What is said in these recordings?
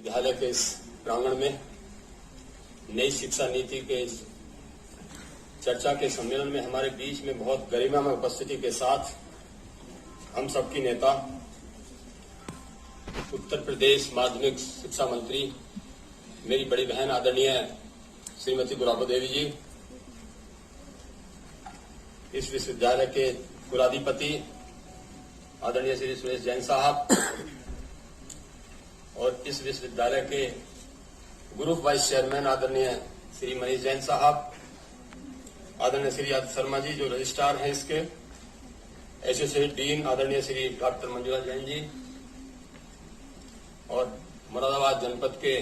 विद्यालय के इस प्रांगण में नई शिक्षा नीति के चर्चा के सम्मेलन में हमारे बीच में बहुत गरिमा में उपस्थिति के साथ हम सबकी नेता उत्तर प्रदेश माध्यमिक शिक्षा मंत्री मेरी बड़ी बहन आदरणीय श्रीमती गुलाबो देवी जी, इस विश्वविद्यालय के कुलाधिपति आदरणीय श्री सुरेश जैन साहब और इस विश्वविद्यालय के ग्रुप वाइस चेयरमैन आदरणीय श्री मनीष जैन साहब, आदरणीय श्री आदित्य शर्मा जी जो रजिस्ट्रार हैं इसके, एसोसिएट डीन आदरणीय श्री डॉक्टर मंजुला जैन जी और मुरादाबाद जनपद के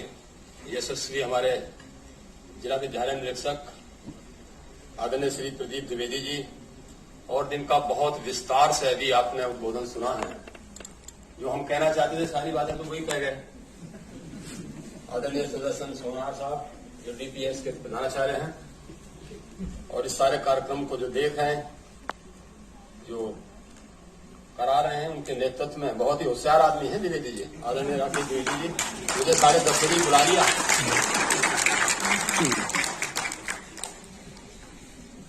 यशस्वी हमारे जिला विद्यालय निरीक्षक आदरणीय श्री प्रदीप द्विवेदी जी, और जिनका बहुत विस्तार से अभी आपने उद्बोधन सुना है। जो हम कहना चाहते थे सारी बातें तो वही कह गए। आदरणीय सुदर्शन सोनार साहब जो डीपीएस के प्रधानाचार्य हैं और इस सारे कार्यक्रम को जो देख रहे हैं, जो करा रहे हैं, उनके नेतृत्व में बहुत ही होशियार आदमी है द्विवेदी जी, आदरणीय राकेश द्विवेदी जी, मुझे 10:30 बजे बुला लिया।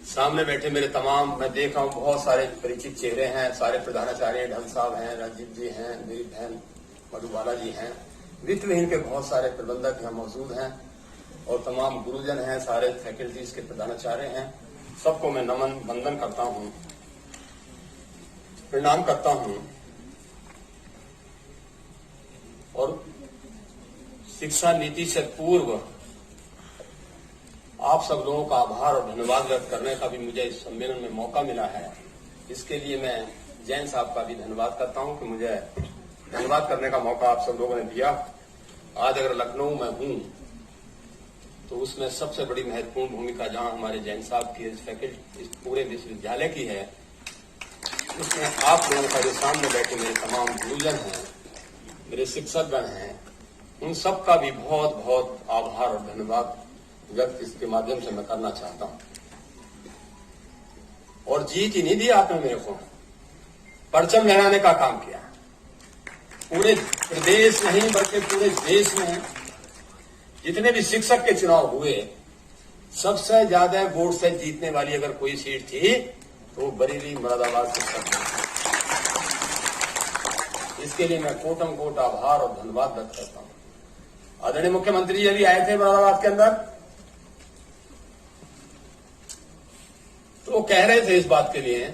सामने बैठे मेरे तमाम, मैं देख रहा हूं बहुत सारे परिचित चेहरे हैं, सारे प्रधानाचार्य ढंग साहब हैं, राजीव जी हैं, मेरी बहन मधुबाला जी हैं, वित्त विहीन के बहुत सारे प्रबंधक यहाँ मौजूद हैं और तमाम गुरुजन हैं, सारे फैकल्टीज के प्रधानाचार्य हैं। सबको मैं नमन वंदन करता हूं, प्रणाम करता हूं और शिक्षा नीति से पूर्व आप सब लोगों का आभार और धन्यवाद व्यक्त करने का भी मुझे इस सम्मेलन में मौका मिला है। इसके लिए मैं जैन साहब का भी धन्यवाद करता हूं कि मुझे धन्यवाद करने का मौका आप सब लोगों ने दिया। आज अगर लखनऊ में हूं तो उसमें सबसे बड़ी महत्वपूर्ण भूमिका जहां हमारे जैन साहब की फैकल्टी इस पूरे विश्वविद्यालय की है, उसमें आप लोगों का जो सामने बैठे मेरे तमाम गुरुजन हैं, मेरे शिक्षकगण हैं, उन सबका भी बहुत बहुत आभार और धन्यवाद व्यक्त इसके माध्यम से मैं करना चाहता हूं। और जीत ही नहीं दिया आपने मेरे को, परचम लहराने का काम किया। पूरे प्रदेश नहीं बल्कि पूरे देश में जितने भी शिक्षक के चुनाव हुए, सबसे ज्यादा वोट से जीतने वाली अगर कोई सीट थी तो वो बरेली मुरादाबाद शिक्षक है। इसके लिए मैं कोटम कोट आभार और धन्यवाद व्यक्त करता हूं। आदरणीय मुख्यमंत्री जी भी आए थे मुरादाबाद के अंदर, तो वो कह रहे थे इस बात के लिए,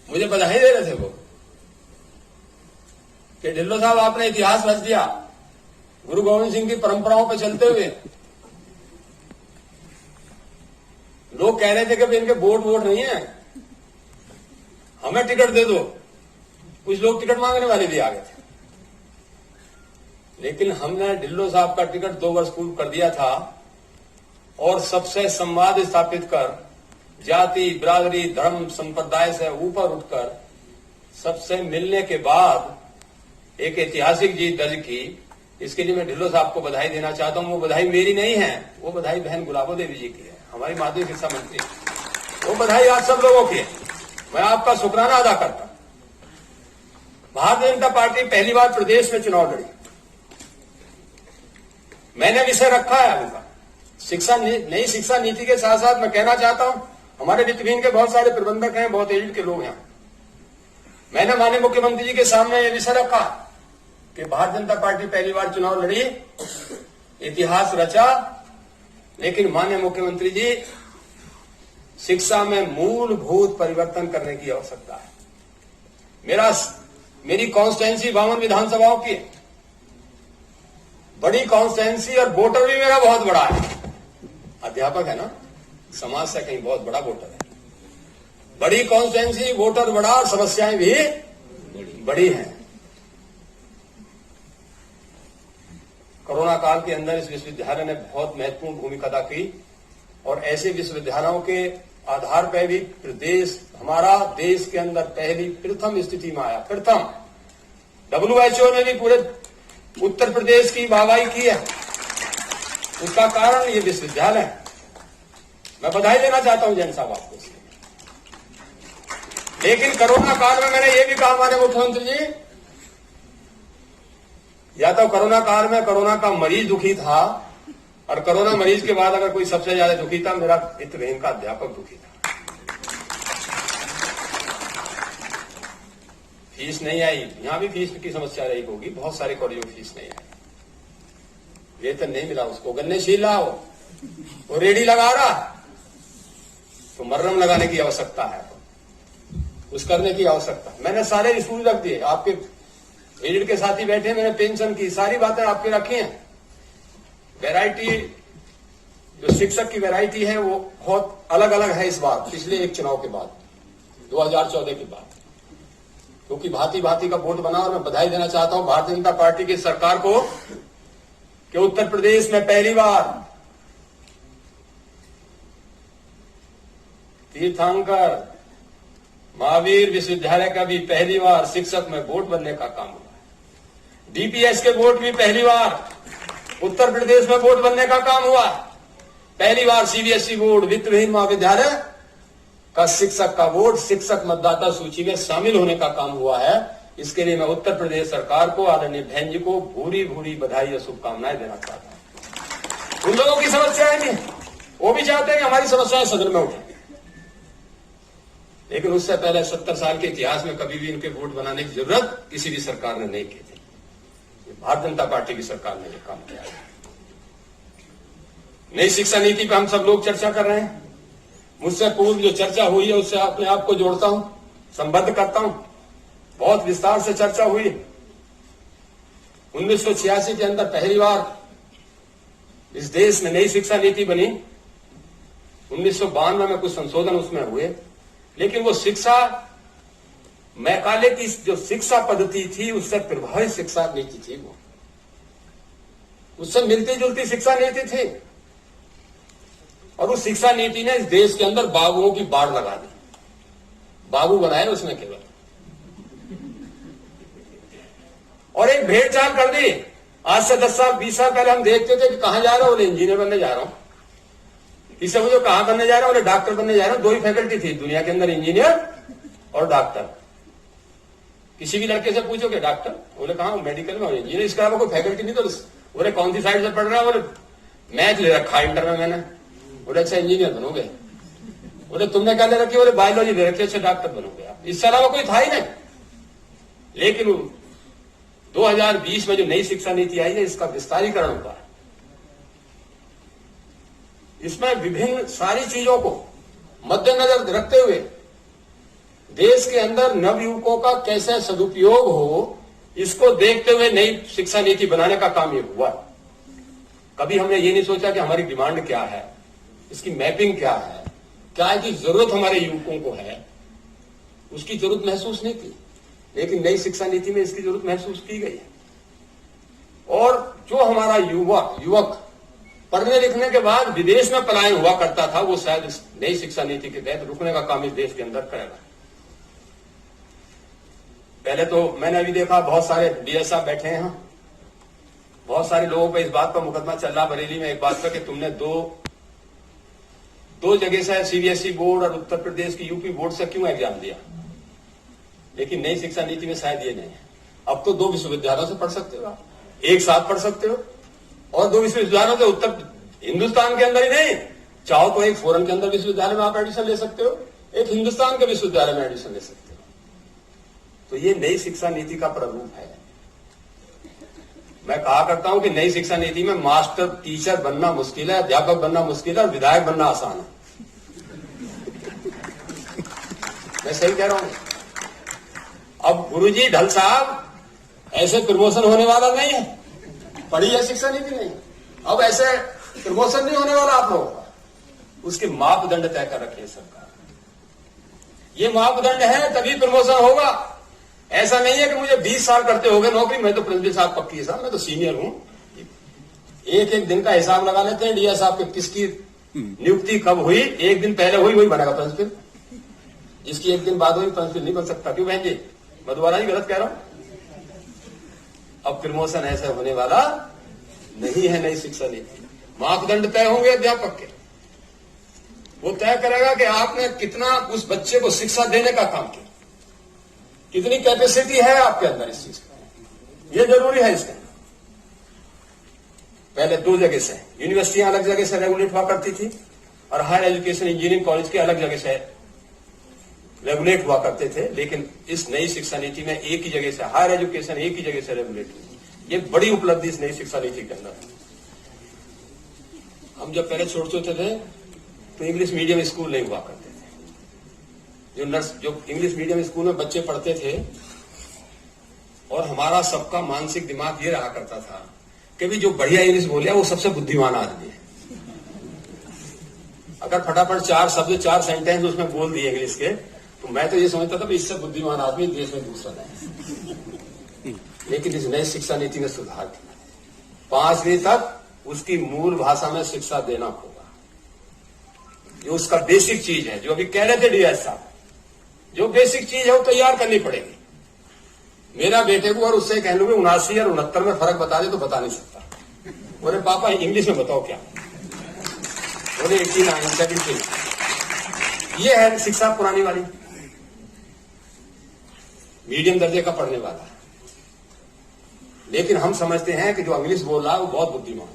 मुझे बधाई दे रहे थे वो कि ढिल्लो साहब आपने इतिहास रच दिया गुरु गोविंद सिंह की परंपराओं पर चलते हुए। लोग कह रहे थे कि इनके वोट नहीं है, हमें टिकट दे दो। कुछ लोग टिकट मांगने वाले भी आ गए थे, लेकिन हमने ढिल्लो साहब का टिकट 2 वर्ष पूर्व कर दिया था और सबसे संवाद स्थापित कर, जाति बिरादरी धर्म संप्रदाय से ऊपर उठकर सबसे मिलने के बाद एक ऐतिहासिक जीत दर्ज की। इसके लिए मैं ढिल्लो साहब को बधाई देना चाहता हूं। वो बधाई मेरी नहीं है, वो बधाई बहन गुलाबो देवी जी की है, हमारी माध्यमिक शिक्षा मंत्री। वो बधाई आप सब लोगों की है, मैं आपका शुक्राना अदा करता हूं। भारतीय जनता पार्टी पहली बार प्रदेश में चुनाव लड़ी, मैंने विषय रखा है उनका नई शिक्षा नीति के साथ साथ मैं कहना चाहता हूं, हमारे वित्त विहीन के बहुत सारे प्रबंधक हैं, बहुत एजेंट के लोग हैं। मैंने माननीय मुख्यमंत्री जी के सामने यह विषय रखा कि भारतीय जनता पार्टी पहली बार चुनाव लड़ी, इतिहास रचा, लेकिन माननीय मुख्यमंत्री जी शिक्षा में मूलभूत परिवर्तन करने की आवश्यकता है। मेरी कॉन्स्टिट्यूंसी 52 विधानसभाओं की है, बड़ी कॉन्स्टिट्यूंसी और वोटर भी मेरा बहुत बड़ा है। अध्यापक है ना, समाज से कहीं बहुत बड़ा वोटर है। बड़ी कॉन्स्टिट्यूंसी, वोटर बड़ा और समस्याएं भी बड़ी हैं। कोरोना काल के अंदर इस विश्वविद्यालय ने बहुत महत्वपूर्ण भूमिका अदा की और ऐसे विश्वविद्यालयों के आधार पर भी प्रदेश हमारा देश के अंदर प्रथम स्थिति में आया। प्रथम WHO ने भी पूरे उत्तर प्रदेश की वाहवाही की है। उसका कारण ये विश्वविद्यालय है। मैं बधाई देना चाहता हूं जैन साहब आपको। लेकिन कोरोना काल में मैंने ये भी कहा हमारे मुख्यमंत्री जी या तो कोरोना काल में कोरोना का मरीज दुखी था, और कोरोना मरीज के बाद अगर कोई सबसे ज्यादा दुखी था, मेरा मित्र बहन का अध्यापक दुखी था। फीस नहीं आई, यहां भी फीस की समस्या रही होगी, बहुत सारे कॉलेजों में फीस नहीं आई, वेतन नहीं मिला उसको, गन्ने छील रहा हो, वो रेडी लगा रहा, तो मर्रम लगाने की आवश्यकता है, कुछ करने की आवश्यकता। मैंने सारे स्कूल रख दिए, आपके एजेड के साथी बैठे, मैंने पेंशन की सारी बातें आपके रखी हैं। वैरायटी, जो शिक्षक की वैरायटी है वो बहुत अलग अलग है इस बार, पिछले एक चुनाव के बाद, 2014 के बाद, क्योंकि भांति भांति का वोट बना। और मैं बधाई देना चाहता हूं भारतीय जनता पार्टी की सरकार को कि उत्तर प्रदेश में पहली बार तीर्थंकर महावीर विश्वविद्यालय का भी पहली बार शिक्षक में वोट बनने का काम हुआ है। डीपीएस के वोट भी पहली बार उत्तर प्रदेश में वोट बनने का काम हुआ। पहली बार सीबीएसई बोर्ड वित्तविहीन महाविद्यालय का शिक्षक का वोट शिक्षक मतदाता सूची में शामिल होने का काम हुआ है। इसके लिए मैं उत्तर प्रदेश सरकार को, आदरणीय बहन जी को भूरी भूरी बधाई और शुभकामनाएं देना चाहता हूं। उन लोगों की समस्याएं नहीं, वो भी चाहते हैं कि हमारी समस्याएं सदन में उठे, लेकिन उससे पहले 70 साल के इतिहास में कभी भी इनके वोट बनाने की जरूरत किसी भी सरकार ने नहीं की थी। भारतीय जनता पार्टी की सरकार ने यह काम किया है। नई शिक्षा नीति पर हम सब लोग चर्चा कर रहे हैं। मुझसे पूर्व जो चर्चा हुई है उससे अपने आप को जोड़ता हूं, संबद्ध करता हूं। बहुत विस्तार से चर्चा हुई। 1986 के अंदर पहली बार इस देश में नई शिक्षा नीति बनी। 1992 में कुछ संशोधन उसमें हुए, लेकिन वो शिक्षा मैकाले की जो शिक्षा पद्धति थी उससे प्रभावित शिक्षा नीति थी, वो उससे मिलती जुलती शिक्षा नीति थी। और उस शिक्षा नीति ने इस देश के अंदर बाबुओं की बाढ़ लगा दी। बाबू बनाए उसने केवल, और एक भेड़ चाल कर दी। आज से 10 साल 20 साल पहले हम देखते थे कि कहां जा रहा हूं, बोले इंजीनियर बनने जा रहा हूं। इससे मुझे कहां बनने जा रहा हूं, बोले डॉक्टर बनने जा रहा हूं। दो ही फैकल्टी थी दुनिया के अंदर, इंजीनियर और डॉक्टर। किसी भी लड़के से पूछो कि डॉक्टर, बोले कहां, मेडिकल में, और इंजीनियर। इसके अलावा कोई फैकल्टी नहीं। तो बोले कौन सी साइड से पढ़ रहा है, बोले मैथ ले रखा इंटर में मैंने। बोले अच्छा इंजीनियर बनोगे। बोले तुमने क्या ले रखी, बोले बायोलॉजी ले रखी, अच्छा डॉक्टर बनोगे आप। इससे अलावा कोई था ही नहीं। लेकिन 2020 में जो नई शिक्षा नीति आई है, इसका विस्तारीकरण हुआ है। इसमें विभिन्न सारी चीजों को मद्देनजर रखते हुए देश के अंदर नवयुवकों का कैसे सदुपयोग हो, इसको देखते हुए नई शिक्षा नीति बनाने का काम ये हुआ। कभी हमने ये नहीं सोचा कि हमारी डिमांड क्या है, इसकी मैपिंग क्या है, क्या है की जरूरत हमारे युवकों को है, उसकी जरूरत महसूस नहीं की। लेकिन नई शिक्षा नीति में इसकी जरूरत महसूस की गई है। और जो हमारा युवक पढ़ने लिखने के बाद विदेश में पलायन हुआ करता था, वो शायद इस नई शिक्षा नीति के तहत रुकने का काम इस देश के अंदर करेगा। पहले तो मैंने अभी देखा बहुत सारे डीएस साहब बैठे हैं, बहुत सारे लोगों पर इस बात पर मुकदमा चल रहा बरेली में, एक बात पर कि तुमने दो जगह से सीबीएसई बोर्ड और उत्तर प्रदेश की यूपी बोर्ड से क्यों एग्जाम दिया। लेकिन नई शिक्षा नीति में शायद ये नहीं है। अब तो 2 विश्वविद्यालयों से पढ़ सकते हो आप, एक साथ पढ़ सकते हो, और 2 विश्वविद्यालयों से उत्तर हिंदुस्तान के अंदर ही नहीं, चाहो तो एक फॉरेन के अंदर विश्वविद्यालय में आप एडमिशन ले सकते हो, एक हिंदुस्तान के विश्वविद्यालय में एडमिशन ले सकते हो। तो ये नई शिक्षा नीति का प्रारूप है। मैं कहा करता हूं कि नई शिक्षा नीति में मास्टर टीचर बनना मुश्किल है, अध्यापक बनना मुश्किल है, और विधायक बनना आसान है। मैं सही कह रहा हूं। अब गुरुजी ढल साहब ऐसे प्रमोशन होने वाला नहीं है, पढ़ी है शिक्षा नीति नहीं, अब ऐसे प्रमोशन नहीं होने वाला आप लोगों का। उसके मापदंड तय कर रखे सरकार। ये मापदंड है तभी प्रमोशन होगा। ऐसा नहीं है कि मुझे 20 साल करते हो गए नौकरी, मैं तो प्रिंसिपल साहब पक्की है साहब, मैं तो सीनियर हूं। एक दिन का हिसाब लगा लेते हैं डीएस साहब के, किसकी नियुक्ति कब हुई, एक दिन पहले हुई वही बनेगा प्रिंसिपल, जिसकी एक दिन बाद हुई प्रिंसिपल नहीं बन सकता। क्यों बहन जी, मैं दोबारा ही गलत कह रहा हूं। अब प्रमोशन ऐसा होने वाला नहीं है। नई शिक्षा नीति मापदंड तय होंगे अध्यापक के, वो तय करेगा कि आपने कितना उस बच्चे को शिक्षा देने का काम किया, कितनी कैपेसिटी है आपके अंदर इस चीज का, ये जरूरी है इसके। पहले दो जगह से, यूनिवर्सिटियां अलग जगह से रेगुलेट हुआ करती थी और हायर एजुकेशन इंजीनियरिंग कॉलेज के अलग जगह से रेगुलेट हुआ करते थे। लेकिन इस नई शिक्षा नीति में एक ही जगह से हायर एजुकेशन एक ही जगह से रेगुलेट हुई। ये बड़ी उपलब्धि इस नई शिक्षा नीति के अंदर। हम जब पहले छोटे थे तो इंग्लिश मीडियम स्कूल नहीं हुआ करते थे। जो इंग्लिश मीडियम स्कूल में बच्चे पढ़ते थे और हमारा सबका मानसिक दिमाग ये रहा करता था कि भी जो बढ़िया इंग्लिश बोले वो सबसे बुद्धिमान आदमी है। अगर फटाफट 4 शब्द 4 सेंटेंस उसमें बोल दिए इंग्लिश के, तो मैं तो ये समझता था इससे बुद्धिमान आदमी देश में दूसरा नहीं। लेकिन इस नई शिक्षा नीति में सुधार किया, 5वीं तक उसकी मूल भाषा में शिक्षा देना होगा। ये उसका बेसिक चीज है। जो अभी कह रहे थे डीएस साहब, जो बेसिक चीज है वो तैयार करनी पड़ेगी। मेरा बेटे को और उससे कह लूंगे 79 और 69 में फर्क बता दे तो बता नहीं सकता। बोले पापा इंग्लिश में बताओ क्या? बोले 89 17। ये है शिक्षा पुरानी वाली, मीडियम दर्जे का पढ़ने वाला है। लेकिन हम समझते हैं कि जो इंग्लिश बोल रहा है वो बहुत बुद्धिमान है।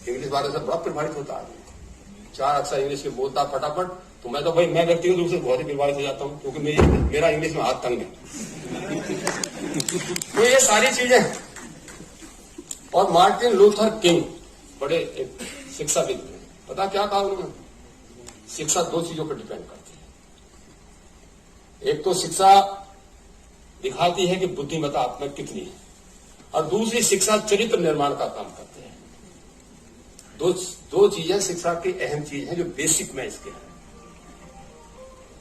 इंग्लिश वाले से बड़ा प्रभावित होता है। 4 अक्षर इंग्लिश के बोलता फटाफट, तो मैं व्यक्तिगत रूप से बहुत ही प्रभावित हो जाता हूं, क्योंकि मेरा इंग्लिश में हाथ तंग है। तो ये सारी चीजें। और मार्टिन लूथर किंग बड़े एक शिक्षाविद थे। पता क्या कहा उन्होंने? शिक्षा 2 चीजों पर डिपेंड करती है। एक तो शिक्षा दिखाती है कि बुद्धिमत्ता आप में कितनी है, और दूसरी शिक्षा चरित्र निर्माण का काम करती है। दो चीजें शिक्षा की अहम चीज है जो बेसिक में इसके है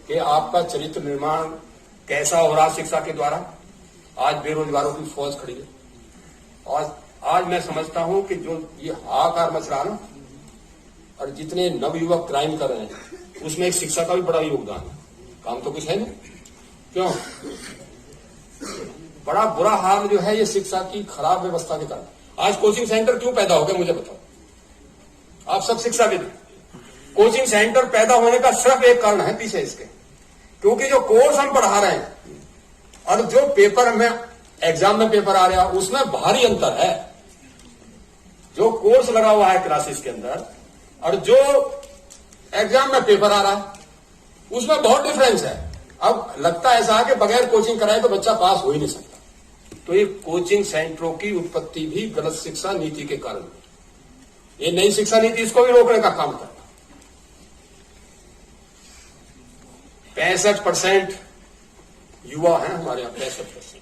कि आपका चरित्र निर्माण कैसा हो रहा शिक्षा के द्वारा। आज बेरोजगारों की फौज खड़ी है। आज मैं समझता हूं कि जो ये हाहाकार मच रहा ना, और जितने नवयुवक क्राइम कर रहे हैं, उसमें एक शिक्षा का भी बड़ा योगदान है। काम तो कुछ है नहीं, क्यों? बड़ा बुरा हाल जो है ये शिक्षा की खराब व्यवस्था के कारण। आज कोचिंग सेंटर क्यों पैदा हो गए मुझे बताओ? आप सब शिक्षाविद। कोचिंग सेंटर पैदा होने का सिर्फ एक कारण है पीछे इसके, क्योंकि जो कोर्स हम पढ़ा रहे हैं और जो पेपर में एग्जाम में पेपर आ रहा है उसमें भारी अंतर है। जो कोर्स लगा हुआ है क्लासेस के अंदर और जो एग्जाम में पेपर आ रहा है उसमें बहुत डिफरेंस है। अब लगता है ऐसा कि बगैर कोचिंग कराए तो बच्चा पास हो ही नहीं सकता। तो ये कोचिंग सेंटरों की उत्पत्ति भी गलत शिक्षा नीति के कारण। ये नई शिक्षा नीति इसको भी रोकने का काम करता। 65% युवा हैं हमारे यहां, 65%।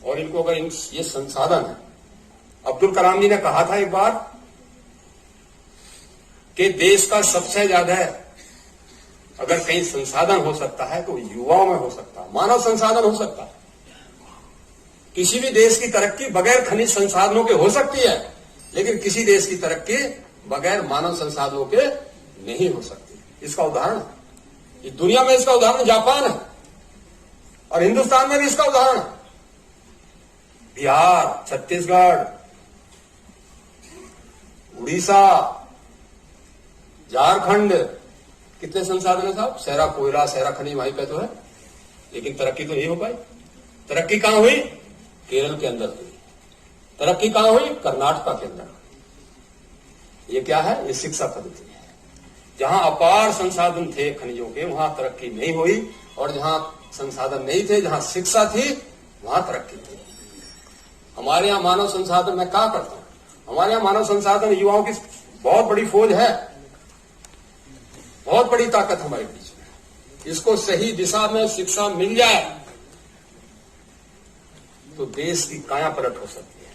और इनको अगर ये संसाधन है, अब्दुल कलाम जी ने कहा था एक बार कि देश का सबसे ज्यादा अगर कहीं संसाधन हो सकता है तो युवाओं में हो सकता है, मानव संसाधन हो सकता है। किसी भी देश की तरक्की बगैर खनिज संसाधनों के हो सकती है, लेकिन किसी देश की तरक्की बगैर मानव संसाधनों के नहीं हो सकती। इसका उदाहरण ये दुनिया में इसका उदाहरण जापान है और हिंदुस्तान में भी इसका उदाहरण है। बिहार, छत्तीसगढ़, उड़ीसा, झारखंड, कितने संसाधन है साहब? सहरा कोयला, सहरा खनिज वहीं पे तो है, लेकिन तरक्की तो नहीं हो पाई। तरक्की कहां हुई? केरल के अंदर हुई। तरक्की कहां हुई? कर्नाटक के अंदर। ये क्या है? ये शिक्षा पद्धति है। जहां अपार संसाधन थे खनिजों के, वहां तरक्की नहीं हुई, और जहां संसाधन नहीं थे, जहां शिक्षा थी, वहां तरक्की थी। हमारे यहां मानव संसाधन में क्या करता हूं? हमारे यहां मानव संसाधन युवाओं की बहुत बड़ी फौज है, बहुत बड़ी ताकत हमारे बीच में। इसको सही दिशा में शिक्षा मिल जाए तो देश की काया पलट हो सकती है।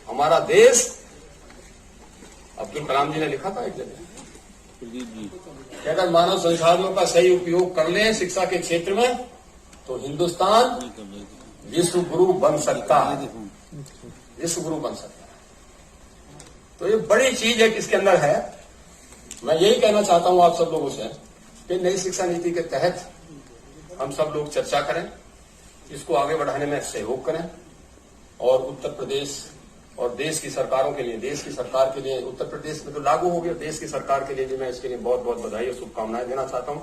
हमारा देश, अब्दुल कलाम जी ने लिखा था एक जगह कि अगर मानव संसाधनों का सही उपयोग कर लें शिक्षा के क्षेत्र में तो हिंदुस्तान विश्व गुरु बन सकता है, विश्व गुरु बन सकता है। तो ये बड़ी चीज है इसके अंदर है। मैं यही कहना चाहता हूं आप सब लोगों से कि नई शिक्षा नीति के तहत हम सब लोग चर्चा करें, इसको आगे बढ़ाने में सहयोग करें, और उत्तर प्रदेश और देश की सरकारों के लिए, देश की सरकार के लिए, उत्तर प्रदेश में तो लागू हो गया, देश की सरकार के लिए भी मैं इसके लिए बहुत बहुत बधाई और शुभकामनाएं देना चाहता हूं